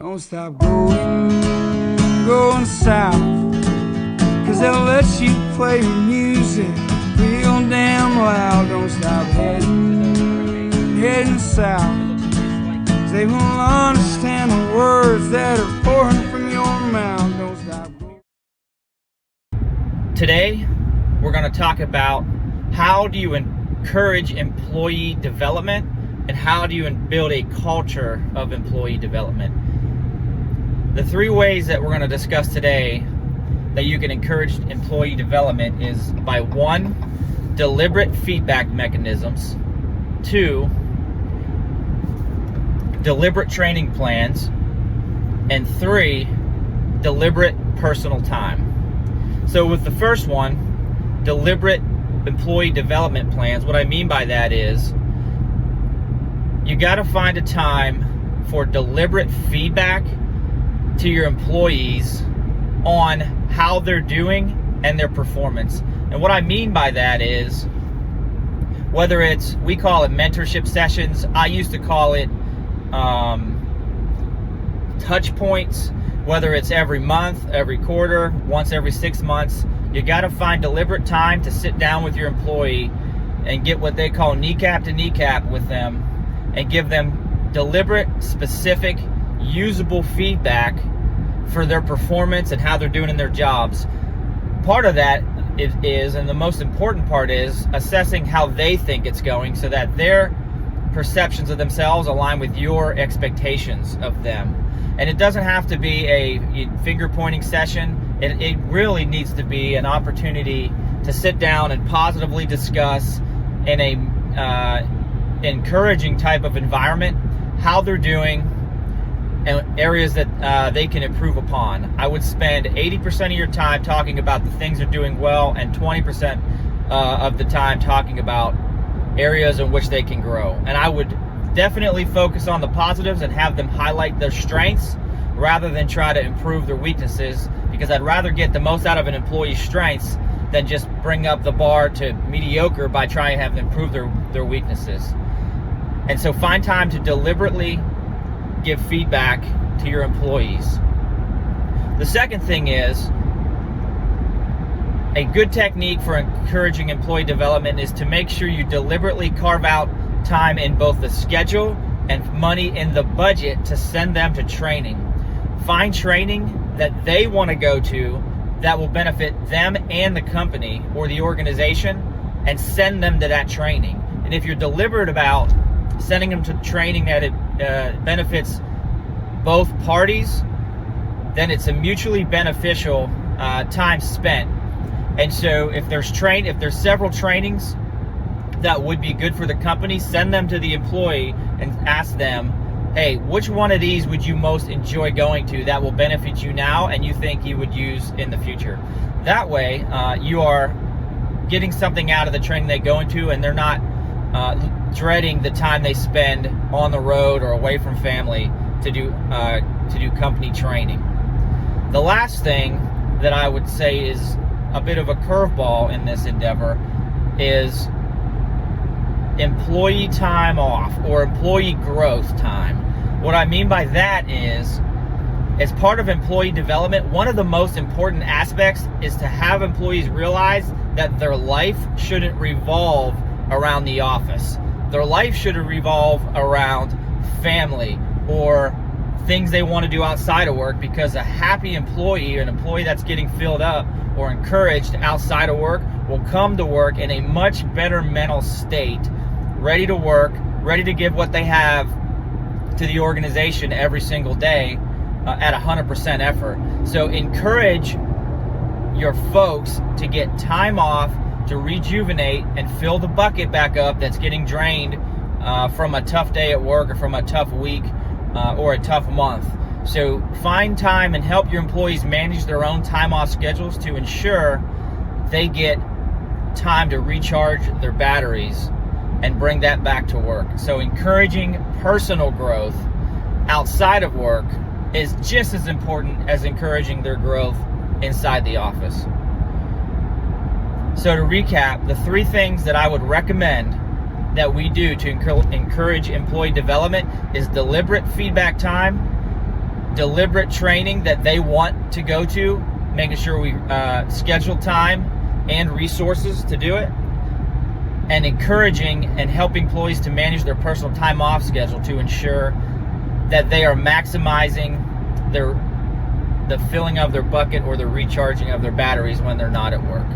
Don't stop going south, 'cause they'll let you play your music real damn loud. Don't stop heading south, 'cause they won't understand the words that are pouring from your mouth. Don't stop going. Today, we're going to talk about how do you encourage employee development and how do you build a culture of employee development. The three ways that we're going to discuss today that you can encourage employee development is by 1, deliberate feedback mechanisms, 2, deliberate training plans, and 3, deliberate personal time. So with the first one, deliberate employee development plans, what I mean by that is you got to find a time for deliberate feedback to your employees on how they're doing and their performance. And what I mean by that is whether it's, we call it mentorship sessions, I used to call it touch points, whether it's every month, every quarter, once every 6 months, you got to find deliberate time to sit down with your employee and get what they call kneecap to kneecap with them and give them deliberate, specific, usable feedback for their performance and how they're doing in their jobs. Part of that is, and the most important part is, assessing how they think it's going so that their perceptions of themselves align with your expectations of them. And it doesn't have to be a finger pointing session. It really needs to be an opportunity to sit down and positively discuss in a encouraging type of environment how they're doing and areas that they can improve upon. I would spend 80% of your time talking about the things they're doing well and 20% of the time talking about areas in which they can grow. And I would definitely focus on the positives and have them highlight their strengths rather than try to improve their weaknesses, because I'd rather get the most out of an employee's strengths than just bring up the bar to mediocre by trying to have them improve their weaknesses. And so find time to deliberately give feedback to your employees. The second thing is, a good technique for encouraging employee development is to make sure you deliberately carve out time in both the schedule and money in the budget to send them to training. Find training that they want to go to that will benefit them and the company or the organization, and send them to that training. And if you're deliberate about sending them to training that it benefits both parties, then it's a mutually beneficial time spent. And so if there's several trainings that would be good for the company, send them to the employee and ask them, hey, which one of these would you most enjoy going to that will benefit you now and you think you would use in the future? That way, you are getting something out of the training they go into, and they're not dreading the time they spend on the road or away from family to do company training. The last thing that I would say is a bit of a curveball in this endeavor is employee time off or employee growth time. What I mean by that is, as part of employee development, one of the most important aspects is to have employees realize that their life shouldn't revolve around the office. Their life should revolve around family or things they want to do outside of work, because a happy employee, an employee that's getting filled up or encouraged outside of work, will come to work in a much better mental state, ready to work, ready to give what they have to the organization every single day at 100% effort. So encourage your folks to get time off to rejuvenate and fill the bucket back up that's getting drained from a tough day at work or from a tough week or a tough month. So find time and help your employees manage their own time off schedules to ensure they get time to recharge their batteries and bring that back to work. So encouraging personal growth outside of work is just as important as encouraging their growth inside the office. So to recap, the 3 things that I would recommend that we do to encourage employee development is deliberate feedback time, deliberate training that they want to go to, making sure we schedule time and resources to do it, and encouraging and helping employees to manage their personal time off schedule to ensure that they are maximizing the filling of their bucket or the recharging of their batteries when they're not at work.